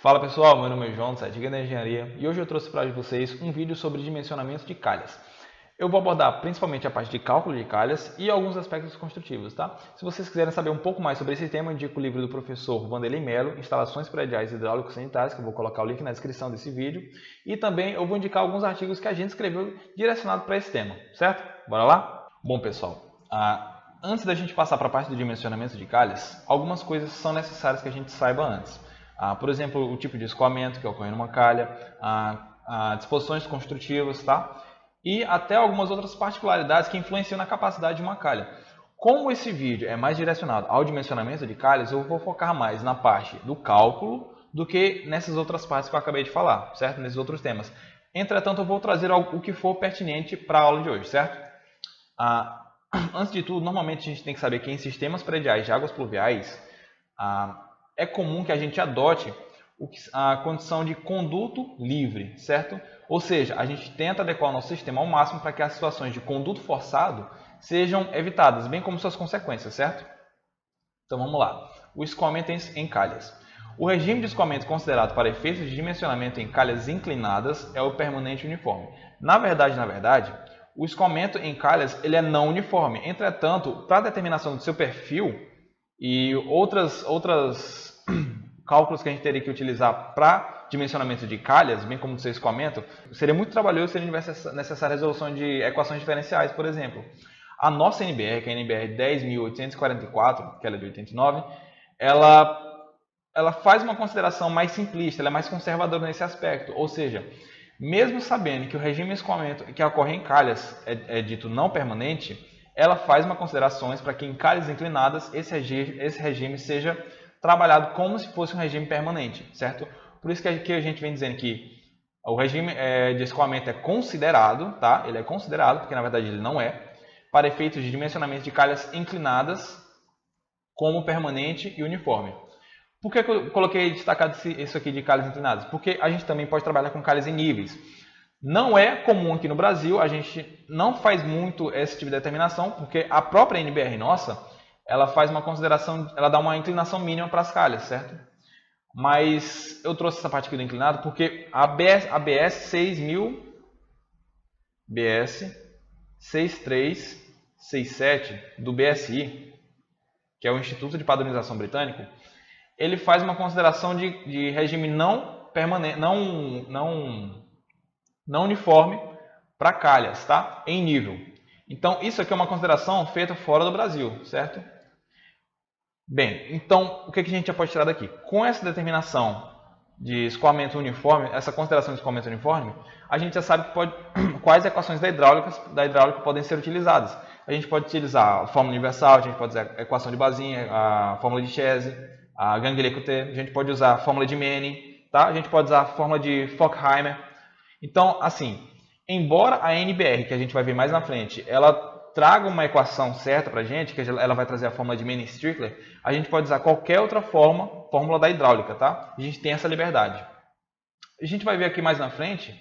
Fala pessoal, meu nome é João, do site Guia da Engenharia, e hoje eu trouxe para vocês um vídeo sobre dimensionamento de calhas. Eu vou abordar principalmente a parte de cálculo de calhas e alguns aspectos construtivos, tá? Se vocês quiserem saber um pouco mais sobre esse tema, eu indico o livro do professor Vanderlei Melo, Instalações Prediais Hidráulicos Sanitários, que eu vou colocar o link na descrição desse vídeo. E também eu vou indicar alguns artigos que a gente escreveu direcionado para esse tema, certo? Bora lá? Bom pessoal, antes da gente passar para a parte do dimensionamento de calhas, algumas coisas são necessárias que a gente saiba antes. Por exemplo, o tipo de escoamento que ocorre numa calha, disposições construtivas, tá? E até algumas outras particularidades que influenciam na capacidade de uma calha. Como esse vídeo é mais direcionado ao dimensionamento de calhas, eu vou focar mais na parte do cálculo do que nessas outras partes que eu acabei de falar, certo? Nesses outros temas. Entretanto, eu vou trazer o que for pertinente para a aula de hoje, certo? Antes de tudo, normalmente a gente tem que saber que em sistemas prediais de águas pluviais, é comum que a gente adote a condição de conduto livre, certo? Ou seja, a gente tenta adequar o nosso sistema ao máximo para que as situações de conduto forçado sejam evitadas, bem como suas consequências, certo? Então vamos lá. O escoamento em calhas. O regime de escoamento considerado para efeitos de dimensionamento em calhas inclinadas é o permanente uniforme. Na verdade, o escoamento em calhas ele é não uniforme. Entretanto, para a determinação do seu perfil e outras cálculos que a gente teria que utilizar para dimensionamento de calhas, bem como do seu escoamento, seria muito trabalhoso se ele tivesse necessária resolução de equações diferenciais, por exemplo. A nossa NBR, que é a NBR 10.844, que ela é de 89, ela faz uma consideração mais simplista, ela é mais conservadora nesse aspecto, ou seja, mesmo sabendo que o regime de escoamento que ocorre em calhas é dito não permanente, ela faz uma considerações para que em calhas inclinadas esse regime seja trabalhado como se fosse um regime permanente, certo? Por isso que aqui a gente vem dizendo que o regime de escoamento é considerado, tá? Ele é considerado, porque na verdade ele não é, para efeitos de dimensionamento de calhas inclinadas como permanente e uniforme. Por que eu coloquei destacado isso aqui de calhas inclinadas? Porque a gente também pode trabalhar com calhas em níveis. Não é comum aqui no Brasil, a gente não faz muito esse tipo de determinação, porque a própria NBR nossa, ela faz uma consideração, ela dá uma inclinação mínima para as calhas, certo? Mas eu trouxe essa parte aqui do inclinado porque a BS 6000, BS 6367 do BSI, que é o Instituto de Padronização Britânico, ele faz uma consideração de regime não permanente, não uniforme para calhas, tá? Em nível. Então, isso aqui é uma consideração feita fora do Brasil, certo? Bem, então, o que a gente já pode tirar daqui? Com essa determinação de escoamento uniforme, essa consideração de escoamento uniforme, a gente já sabe quais equações da hidráulica podem ser utilizadas. A gente pode utilizar a fórmula universal, a gente pode usar a equação de Bazin, a fórmula de Chese, a Ganguet-Lecoultre, a gente pode usar a fórmula de Manning, tá? A gente pode usar a fórmula de Forchheimer. Então, assim, embora a NBR, que a gente vai ver mais na frente, ela traga uma equação certa para a gente, que ela vai trazer a fórmula de Manning-Strickler, a gente pode usar qualquer outra fórmula da hidráulica, tá? A gente tem essa liberdade. A gente vai ver aqui mais na frente,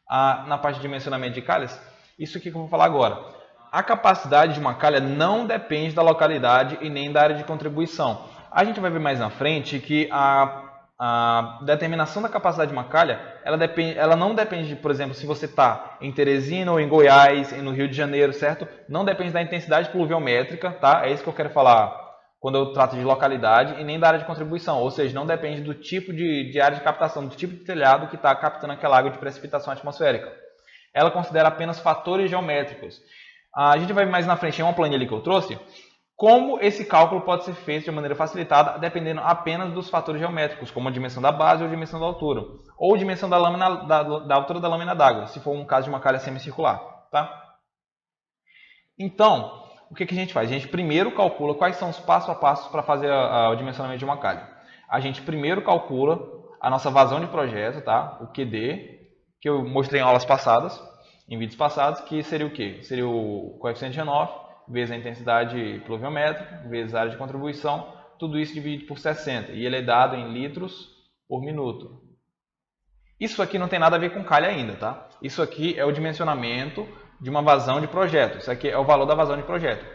na parte de dimensionamento de calhas, isso aqui que eu vou falar agora. A capacidade de uma calha não depende da localidade e nem da área de contribuição. A gente vai ver mais na frente que a determinação da capacidade de uma calha, ela não depende de, por exemplo, se você está em Teresina ou em Goiás, no Rio de Janeiro, certo? Não depende da intensidade pluviométrica, tá? É isso que eu quero falar quando eu trato de localidade e nem da área de contribuição, ou seja, não depende do tipo de área de captação, do tipo de telhado que está captando aquela água de precipitação atmosférica. Ela considera apenas fatores geométricos. A gente vai ver mais na frente em uma planilha ali que eu trouxe, como esse cálculo pode ser feito de maneira facilitada, dependendo apenas dos fatores geométricos, como a dimensão da base ou a dimensão da altura, ou dimensão da lâmina, da altura da lâmina d'água, se for um caso de uma calha semicircular, tá? Então, o que a gente faz? A gente primeiro calcula quais são os passo a passo para fazer o dimensionamento de uma calha. A gente primeiro calcula a nossa vazão de projeto, tá? O QD, que eu mostrei em aulas passadas, em vídeos passados, que seria o quê? Seria o coeficiente de Renoff, vezes a intensidade pluviométrica, vezes a área de contribuição, tudo isso dividido por 60. E ele é dado em litros por minuto. Isso aqui não tem nada a ver com calha ainda, tá? Isso aqui é o dimensionamento de uma vazão de projeto. Isso aqui é o valor da vazão de projeto.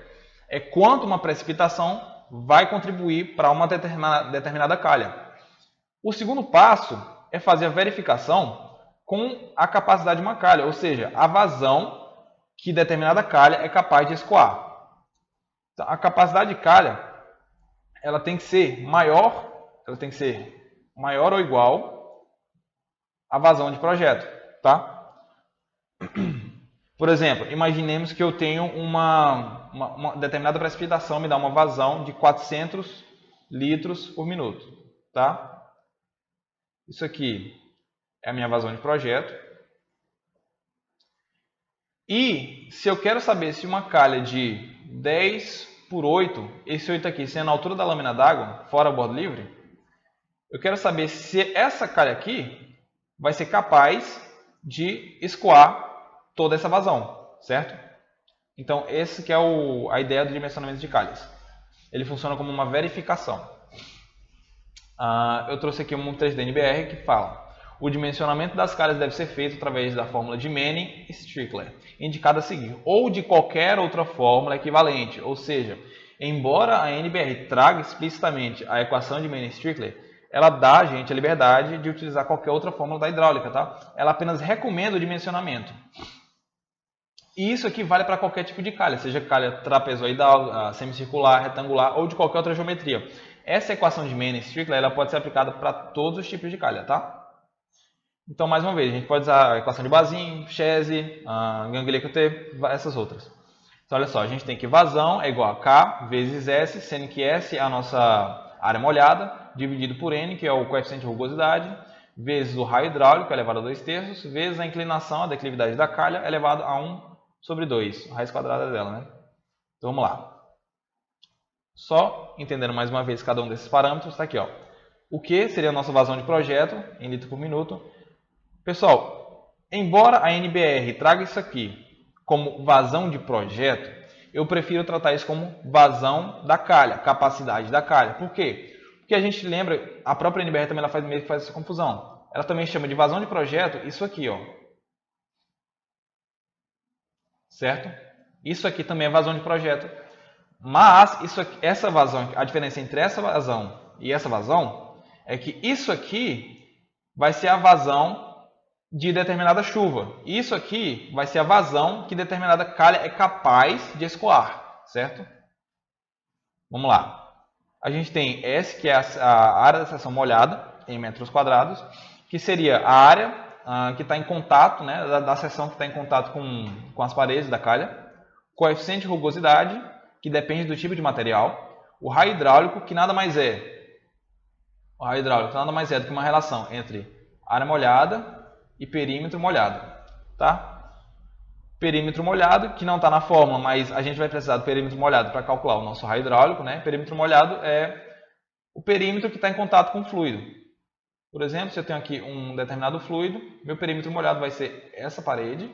É quanto uma precipitação vai contribuir para uma determinada calha. O segundo passo é fazer a verificação com a capacidade de uma calha, ou seja, a vazão que determinada calha é capaz de escoar. Então, a capacidade de calha ela tem que ser maior ou igual à vazão de projeto, tá? Por exemplo, imaginemos que eu tenho uma determinada precipitação me dá uma vazão de 400 litros por minuto, tá? Isso aqui é a minha vazão de projeto. E se eu quero saber se uma calha de 10 por 8, esse 8 aqui sendo a altura da lâmina d'água, fora bordo livre, eu quero saber se essa calha aqui vai ser capaz de escoar toda essa vazão, certo? Então, esse que é a ideia do dimensionamento de calhas. Ele funciona como uma verificação. Eu trouxe aqui um 3D NBR que fala: o dimensionamento das calhas deve ser feito através da fórmula de Manning-Strickler, indicada a seguir, ou de qualquer outra fórmula equivalente. Ou seja, embora a NBR traga explicitamente a equação de Manning-Strickler, ela dá a gente a liberdade de utilizar qualquer outra fórmula da hidráulica, tá? Ela apenas recomenda o dimensionamento. E isso aqui vale para qualquer tipo de calha, seja calha trapezoidal, semicircular, retangular ou de qualquer outra geometria. Essa equação de Manning-Strickler ela pode ser aplicada para todos os tipos de calha, tá? Então, mais uma vez, a gente pode usar a equação de Bazin, Chese, Ganglier-Couté, essas outras. Então, olha só, a gente tem que vazão é igual a K vezes S, sendo que S é a nossa área molhada, dividido por N, que é o coeficiente de rugosidade, vezes o raio hidráulico, elevado a 2/3, vezes a inclinação, a declividade da calha, elevado a 1/2, a raiz quadrada dela, né? Então, vamos lá. Só entendendo mais uma vez cada um desses parâmetros, está aqui, ó. O que seria a nossa vazão de projeto, em litro por minuto. Pessoal, embora a NBR traga isso aqui como vazão de projeto, eu prefiro tratar isso como vazão da calha, capacidade da calha. Por quê? Porque a gente lembra, a própria NBR também ela faz meio que faz essa confusão. Ela também chama de vazão de projeto isso aqui, ó. Certo? Isso aqui também é vazão de projeto. Mas essa vazão, a diferença entre essa vazão e essa vazão é que isso aqui vai ser a vazão de determinada chuva. Isso aqui vai ser a vazão que determinada calha é capaz de escoar, certo? Vamos lá. A gente tem S, que é a área da seção molhada, em metros quadrados, que seria a área que está em contato, né, da seção que está em contato com as paredes da calha, coeficiente de rugosidade, que depende do tipo de material, o raio hidráulico, que nada mais é do que uma relação entre área molhada e perímetro molhado, tá? Perímetro molhado, que não está na fórmula, mas a gente vai precisar do perímetro molhado para calcular o nosso raio hidráulico, né? Perímetro molhado é o perímetro que está em contato com o fluido. Por exemplo, se eu tenho aqui um determinado fluido, meu perímetro molhado vai ser essa parede,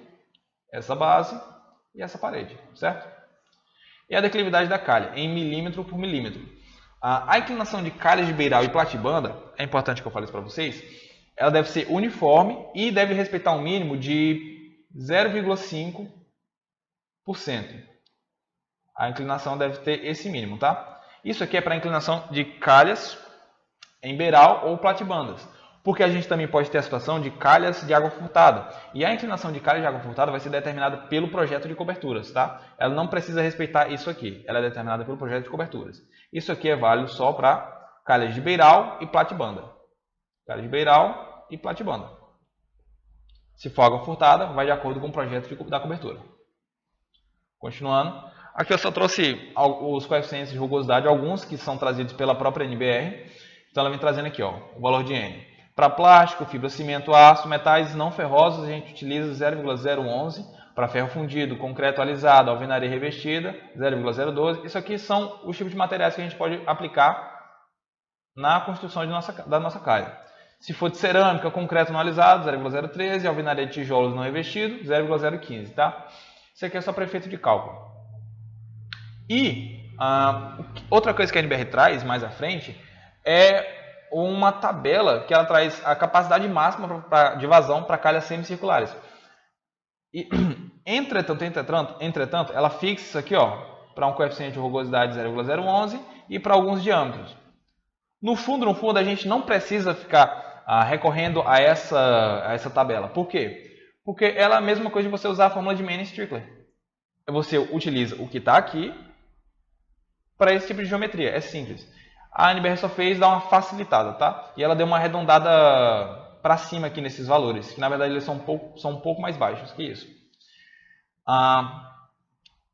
essa base e essa parede, certo? E a declividade da calha, em milímetro por milímetro. A inclinação de calhas de beiral e platibanda, é importante que eu fale isso para vocês, ela deve ser uniforme e deve respeitar um mínimo de 0,5%. A inclinação deve ter esse mínimo, tá? Isso aqui é para a inclinação de calhas em beiral ou platibandas. Porque a gente também pode ter a situação de calhas de água furtada. E a inclinação de calhas de água furtada vai ser determinada pelo projeto de coberturas, tá? Ela não precisa respeitar isso aqui. Ela é determinada pelo projeto de coberturas. Isso aqui é válido só para calhas de beiral e platibanda. Calhas de beiral e platibanda. Se for água furtada, vai de acordo com o projeto da cobertura. Continuando. Aqui eu só trouxe os coeficientes de rugosidade, alguns que são trazidos pela própria NBR. Então ela vem trazendo aqui, ó, o valor de N. Para plástico, fibra, cimento, aço, metais não ferrosos, a gente utiliza 0,011. Para ferro fundido, concreto alisado, alvenaria revestida, 0,012. Isso aqui são os tipos de materiais que a gente pode aplicar na construção da nossa calha. Se for de cerâmica, concreto não alisado, 0,013. Alvenaria de tijolos não revestido, 0,015. Tá? Isso aqui é só para efeito de cálculo. E outra coisa que a NBR traz mais à frente é uma tabela que ela traz a capacidade máxima de vazão para calhas semicirculares. E, entretanto, ela fixa isso aqui, ó, para um coeficiente de rugosidade 0,011 e para alguns diâmetros. No fundo, a gente não precisa ficar recorrendo a essa tabela. Por quê? Porque ela é a mesma coisa de você usar a fórmula de Manning-Strickler. Você utiliza o que está aqui para esse tipo de geometria. É simples. A NBR só fez dar uma facilitada, tá? E ela deu uma arredondada para cima aqui nesses valores, que na verdade eles são um pouco mais baixos que isso.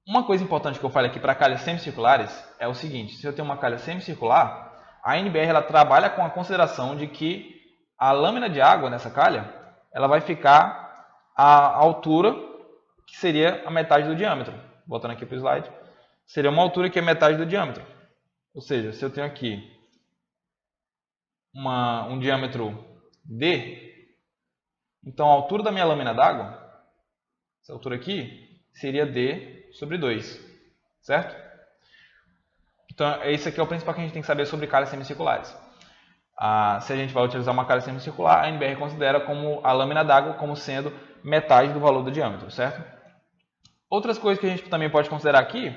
Uma coisa importante que eu falei aqui para calhas semicirculares é o seguinte: se eu tenho uma calha semicircular, a NBR ela trabalha com a consideração de que a lâmina de água nessa calha ela vai ficar à altura que seria a metade do diâmetro. Voltando aqui para o slide, seria uma altura que é metade do diâmetro. Ou seja, se eu tenho aqui um diâmetro D, então a altura da minha lâmina d'água, essa altura aqui, seria D sobre 2, certo? Então, esse aqui é o principal que a gente tem que saber sobre calhas semicirculares. Se a gente vai utilizar uma calha semicircular, a NBR considera como a lâmina d'água como sendo metade do valor do diâmetro, certo? Outras coisas que a gente também pode considerar aqui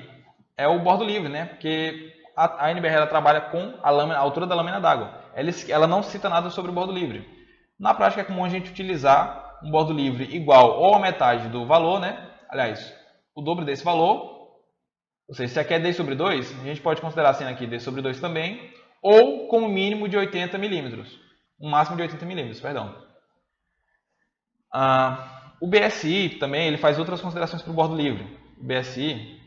é o bordo livre, né? Porque a NBR ela trabalha com a altura da lâmina d'água. Ela não cita nada sobre o bordo livre. Na prática é comum a gente utilizar um bordo livre igual ou a metade do valor, né? Aliás, o dobro desse valor. Ou seja, se aqui é D sobre 2, a gente pode considerar sendo aqui D sobre 2 também, ou com um mínimo de 80 milímetros. Um máximo de 80 milímetros, perdão. O BSI também ele faz outras considerações para o bordo livre. O BSI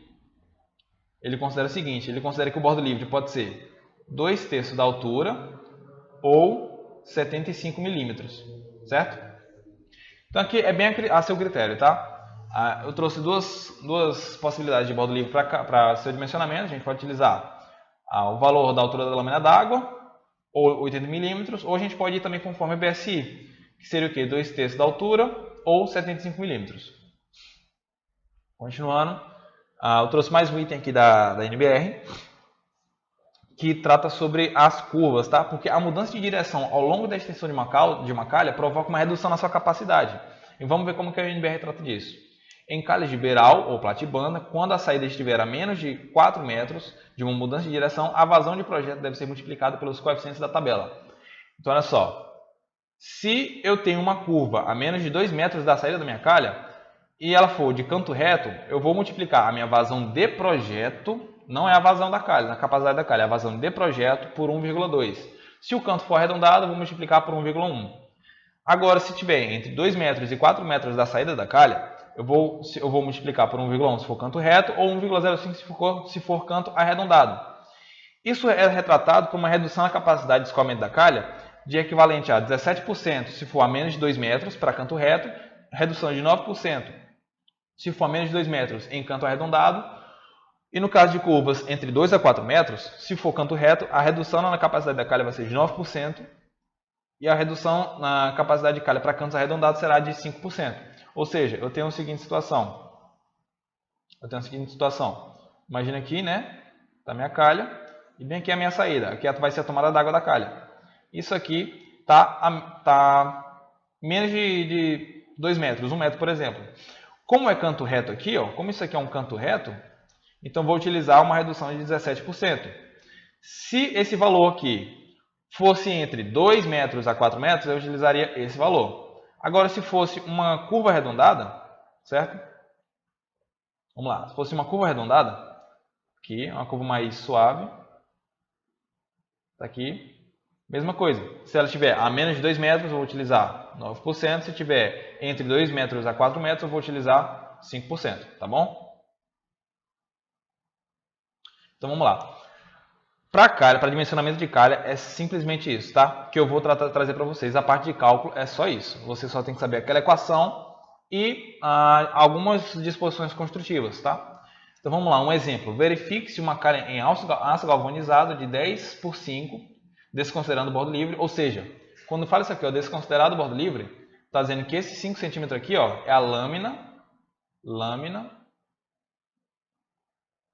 ele considera o seguinte: ele considera que o bordo livre pode ser 2/3 da altura ou 75 milímetros, certo? Então aqui é bem a seu critério, tá? Eu trouxe duas possibilidades de bordo livre para seu dimensionamento. A gente pode utilizar o valor da altura da lâmina d'água, ou 80 milímetros, ou a gente pode ir também conforme o BSI, que seria o quê? 2/3 da altura ou 75 milímetros. Continuando, eu trouxe mais um item aqui da NBR, que trata sobre as curvas, tá? Porque a mudança de direção ao longo da extensão de uma calha provoca uma redução na sua capacidade. E vamos ver como que a NBR trata disso. Em calhas de beiral ou platibanda, quando a saída estiver a menos de 4 metros de uma mudança de direção, a vazão de projeto deve ser multiplicada pelos coeficientes da tabela. Então, olha só. Se eu tenho uma curva a menos de 2 metros da saída da minha calha e ela for de canto reto, eu vou multiplicar a minha vazão de projeto, não é a vazão da calha, na capacidade da calha, é a vazão de projeto por 1,2. Se o canto for arredondado, eu vou multiplicar por 1,1. Agora, se tiver entre 2 metros e 4 metros da saída da calha, eu vou multiplicar por 1,1 se for canto reto ou 1,05 se for canto arredondado. Isso é retratado como uma redução na capacidade de escoamento da calha de equivalente a 17% se for a menos de 2 metros para canto reto, redução de 9% se for a menos de 2 metros em canto arredondado, e no caso de curvas entre 2 a 4 metros, se for canto reto, a redução na capacidade da calha vai ser de 9% e a redução na capacidade de calha para cantos arredondados será de 5%. Ou seja, eu tenho a seguinte situação. Imagina aqui, né? Está a minha calha e bem aqui é a minha saída. Aqui vai ser a tomada d'água da calha. Isso aqui está menos de 2 metros, 1 metro, por exemplo. Como é canto reto aqui, ó, como isso aqui é um canto reto, então vou utilizar uma redução de 17%. Se esse valor aqui fosse entre 2 metros a 4 metros, eu utilizaria esse valor. Agora, se fosse uma curva arredondada, certo? Vamos lá. Se fosse uma curva arredondada, aqui, uma curva mais suave, está aqui. Mesma coisa, se ela estiver a menos de 2 metros, eu vou utilizar 9%. Se estiver entre 2 metros a 4 metros, eu vou utilizar 5%, tá bom? Então vamos lá. Para dimensionamento de calha é simplesmente isso, tá? Que eu vou trazer para vocês. A parte de cálculo é só isso. Você só tem que saber aquela equação e algumas disposições construtivas, tá? Então vamos lá, um exemplo. Verifique se uma calha em aço galvanizado de 10 por 5, desconsiderando o bordo livre, ou seja, quando fala isso aqui, ó, desconsiderado o bordo livre, está dizendo que esse 5 centímetros aqui, ó, é a lâmina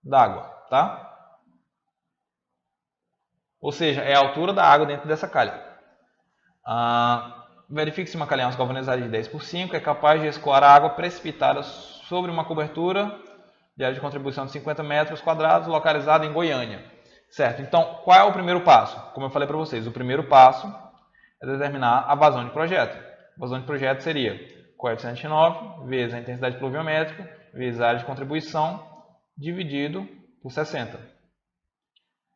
d'água, tá? Ou seja, é a altura da água dentro dessa calha. Verifique se uma calha em aço galvanizado de 10 por 5 é capaz de escoar a água precipitada sobre uma cobertura de área de contribuição de 50 metros quadrados localizada em Goiânia. Certo? Então, qual é o primeiro passo? Como eu falei para vocês, o primeiro passo é determinar a vazão de projeto. A vazão de projeto seria coeficiente 9 vezes a intensidade pluviométrica vezes a área de contribuição dividido por 60.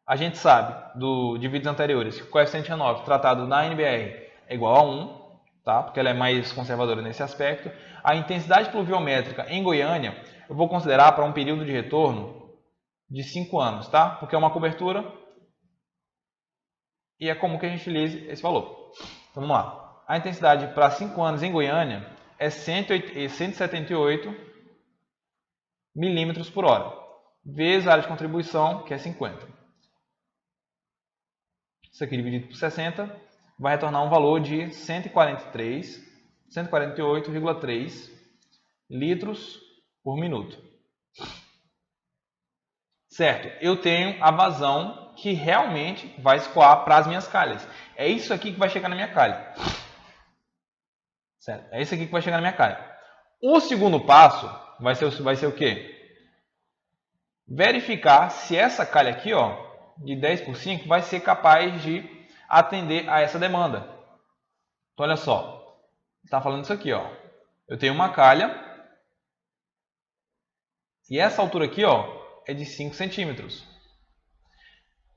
A gente sabe de vídeos anteriores que o coeficiente 9 tratado na NBR é igual a 1, tá? Porque ela é mais conservadora nesse aspecto. A intensidade pluviométrica em Goiânia eu vou considerar para um período de retorno de 5 anos, tá? Porque é uma cobertura e é comum que a gente utilize esse valor. Então, vamos lá. A intensidade para 5 anos em Goiânia é 178 milímetros por hora, vezes a área de contribuição, que é 50. Isso aqui dividido por 60 vai retornar um valor de 148,3 litros por minuto. Certo? Eu tenho a vazão que realmente vai escoar para as minhas calhas. É isso aqui que vai chegar na minha calha. Certo? É isso aqui que vai chegar na minha calha. O segundo passo vai ser o quê? Verificar se essa calha aqui, ó, de 10 por 5, vai ser capaz de atender a essa demanda. Então, olha só. Está falando isso aqui, ó. Eu tenho uma calha e essa altura aqui, ó, é de 5 centímetros.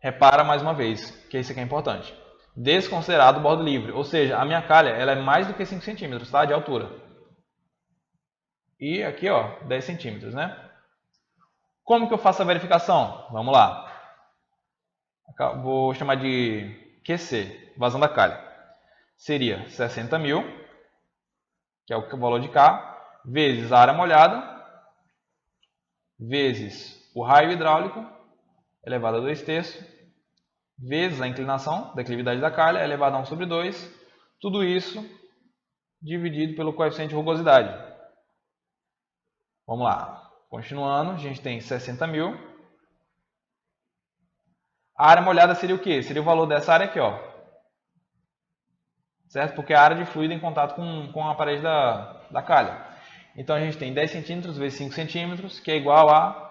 Repara mais uma vez que isso aqui é importante. Desconsiderado o bordo livre, ou seja, a minha calha ela é mais do que 5 centímetros, tá? De altura. E aqui, ó, 10 centímetros, né? Como que eu faço a verificação? Vamos lá. Vou chamar de QC, vazão da calha. Seria 60 mil, que é o valor de K, vezes a área molhada, vezes o raio hidráulico, elevado a 2/3, vezes a inclinação, declividade da calha, elevado a 1/2, tudo isso dividido pelo coeficiente de rugosidade. Vamos lá. Continuando, a gente tem 60 mil. A área molhada seria o quê? Seria o valor dessa área aqui, ó. Certo? Porque é a área de fluido em contato com a parede da calha. Então, a gente tem 10 centímetros vezes 5 centímetros, que é igual a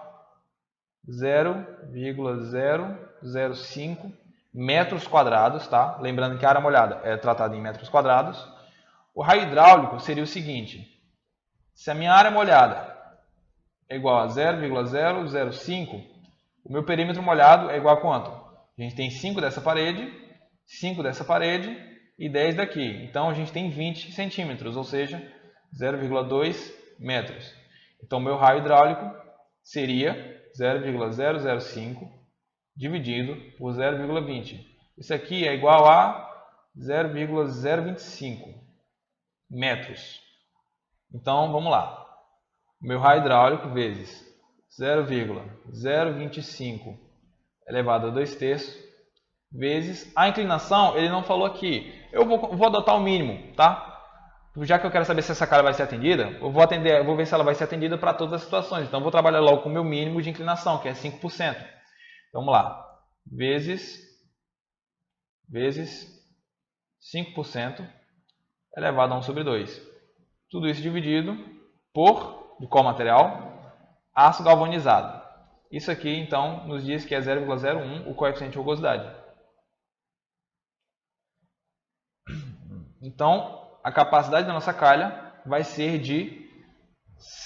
0,005 metros quadrados, tá? Lembrando que a área molhada é tratada em metros quadrados. O raio hidráulico seria o seguinte. Se a minha área molhada é igual a 0,005, o meu perímetro molhado é igual a quanto? A gente tem 5 dessa parede, 5 dessa parede e 10 daqui. Então, a gente tem 20 centímetros, ou seja, 0,2 metros. Então, meu raio hidráulico seria 0,005 dividido por 0,20. Isso aqui é igual a 0,025 metros. Então, vamos lá. Meu raio hidráulico vezes 0,025 elevado a 2/3 vezes a inclinação, ele não falou aqui. Eu vou adotar o mínimo, tá? Já que eu quero saber se essa calha vai ser atendida, eu vou ver se ela vai ser atendida para todas as situações. Então, eu vou trabalhar logo com o meu mínimo de inclinação, que é 5%. Então, vamos lá. Vezes 5% elevado a 1/2. Tudo isso dividido por, de qual material? Aço galvanizado. Isso aqui, então, nos diz que é 0,01 o coeficiente de rugosidade. Então, a capacidade da nossa calha vai ser de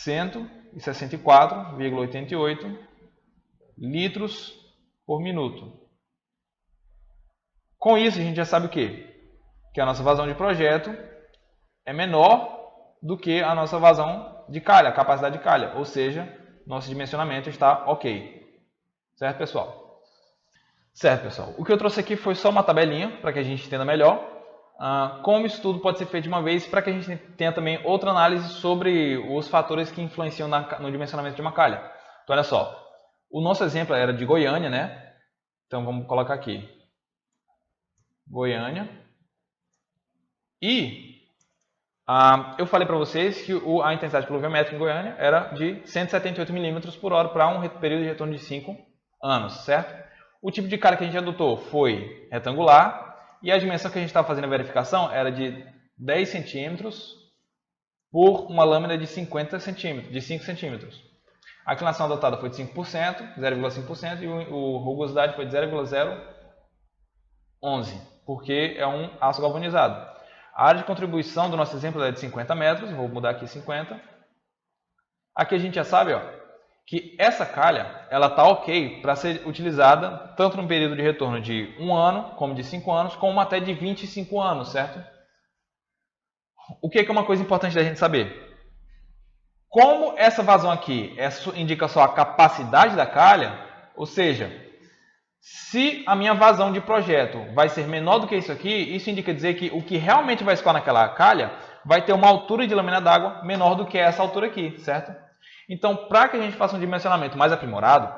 164,88 litros por minuto. Com isso, a gente já sabe o quê? Que a nossa vazão de projeto é menor do que a nossa vazão de calha, a capacidade de calha. Ou seja, nosso dimensionamento está ok. Certo, pessoal? Certo, pessoal. O que eu trouxe aqui foi só uma tabelinha para que a gente entenda melhor como isso tudo pode ser feito de uma vez, para que a gente tenha também outra análise sobre os fatores que influenciam no dimensionamento de uma calha. Então, olha só. O nosso exemplo era de Goiânia, né? Então, vamos colocar aqui. Goiânia. E eu falei para vocês que a intensidade pluviométrica em Goiânia era de 178 milímetros por hora para um período de retorno de 5 anos, certo? O tipo de calha que a gente adotou foi retangular e a dimensão que a gente estava fazendo a verificação era de 10 centímetros por uma lâmina de 50 centímetros, de 5 centímetros. A inclinação adotada foi de 5%, 0,5%, e o rugosidade foi de 0,011, porque é um aço galvanizado. A área de contribuição do nosso exemplo é de 50 metros, vou mudar aqui 50. Aqui a gente já sabe, ó, que essa calha ela está ok para ser utilizada tanto no período de retorno de 1 ano, como de 5 anos, como até de 25 anos, certo? O que é uma coisa importante da gente saber? Como essa vazão aqui indica só a capacidade da calha, ou seja, se a minha vazão de projeto vai ser menor do que isso aqui, isso indica dizer que o que realmente vai escoar naquela calha vai ter uma altura de lâmina d'água menor do que essa altura aqui, certo? Então, para que a gente faça um dimensionamento mais aprimorado,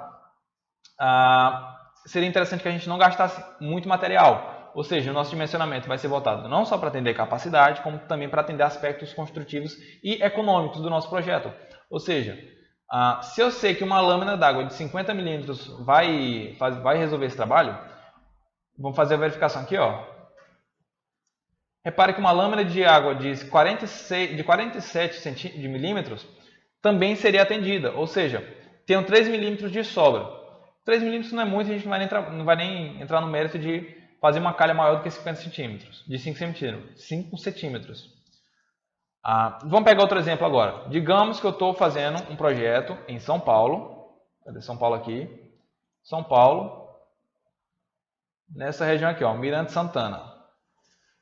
seria interessante que a gente não gastasse muito material. Ou seja, o nosso dimensionamento vai ser voltado não só para atender capacidade, como também para atender aspectos construtivos e econômicos do nosso projeto. Ou seja, se eu sei que uma lâmina d'água de 50 milímetros vai resolver esse trabalho, vamos fazer a verificação aqui, ó. Repare que uma lâmina de água de 47 milímetros também seria atendida, ou seja, tenho 3 milímetros de sobra. 3 milímetros não é muito, a gente não vai nem entrar no mérito de fazer uma calha maior do que 50 centímetros, de 5 centímetros. Vamos pegar outro exemplo agora. Digamos que eu estou fazendo um projeto em São Paulo. Cadê São Paulo aqui? São Paulo. Nessa região aqui, ó, Mirante Santana.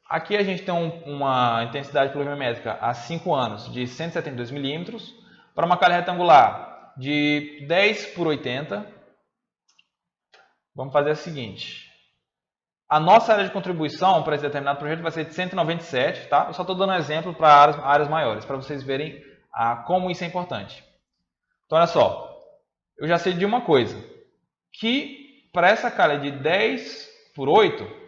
Aqui a gente tem uma intensidade pluviométrica há 5 anos de 172 milímetros para uma calha retangular de 10 por 80. Vamos fazer o seguinte. A nossa área de contribuição para esse determinado projeto vai ser de 197, tá? Eu só estou dando um exemplo para áreas maiores, para vocês verem como isso é importante. Então, olha só. Eu já sei de uma coisa, que para essa calha de 10 por 8,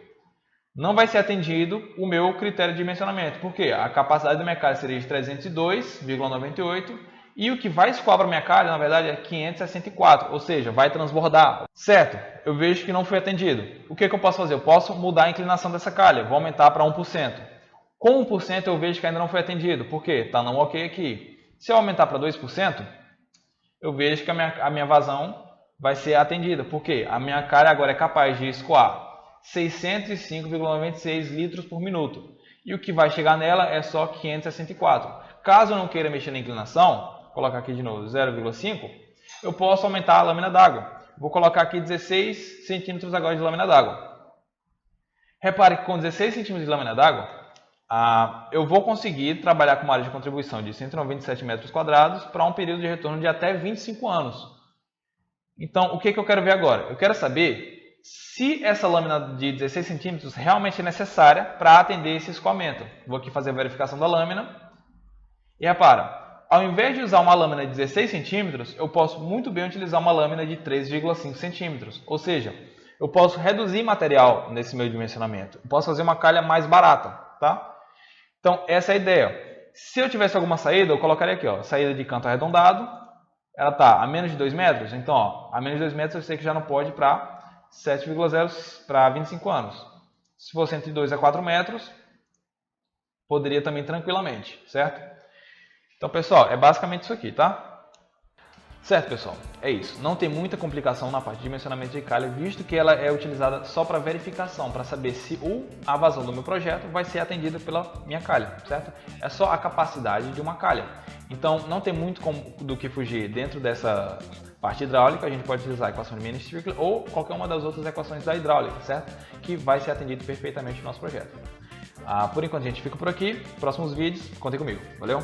não vai ser atendido o meu critério de dimensionamento. Por quê? A capacidade da minha calha seria de 302,98 e o que vai escoar para a minha calha, na verdade, é 564, ou seja, vai transbordar. Certo, eu vejo que não foi atendido. O que eu posso fazer? Eu posso mudar a inclinação dessa calha, vou aumentar para 1%. Com 1% eu vejo que ainda não foi atendido. Por quê? Está não ok aqui. Se eu aumentar para 2%, eu vejo que a minha vazão vai ser atendida. Por quê? A minha calha agora é capaz de escoar 605,96 litros por minuto. E o que vai chegar nela é só 564. Caso eu não queira mexer na inclinação, vou colocar aqui de novo 0,5, eu posso aumentar a lâmina d'água. Vou colocar aqui 16 centímetros agora de lâmina d'água. Repare que com 16 centímetros de lâmina d'água, eu vou conseguir trabalhar com uma área de contribuição de 197 metros quadrados para um período de retorno de até 25 anos. Então, o que eu quero ver agora? Eu quero saber se essa lâmina de 16 centímetros realmente é necessária para atender esse escoamento. Vou aqui fazer a verificação da lâmina. E repara, ao invés de usar uma lâmina de 16 centímetros, eu posso muito bem utilizar uma lâmina de 3,5 centímetros. Ou seja, eu posso reduzir material nesse meu dimensionamento. Eu posso fazer uma calha mais barata, tá? Então, essa é a ideia. Se eu tivesse alguma saída, eu colocaria aqui, ó, saída de canto arredondado. Ela está a menos de 2 metros. Então, ó, a menos de 2 metros eu sei que já não pode para 7,0 para 25 anos. Se fosse entre 2 a 4 metros, poderia também tranquilamente, certo? Então, pessoal, é basicamente isso aqui, tá? Certo, pessoal? É isso. Não tem muita complicação na parte de dimensionamento de calha, visto que ela é utilizada só para verificação, para saber se a vazão do meu projeto vai ser atendida pela minha calha, certo? É só a capacidade de uma calha. Então, não tem muito do que fugir dentro dessa parte hidráulica. A gente pode utilizar a equação de Means-Strickler ou qualquer uma das outras equações da hidráulica, certo? Que vai ser atendido perfeitamente no nosso projeto. Por enquanto, a gente fica por aqui. Próximos vídeos, contem comigo. Valeu!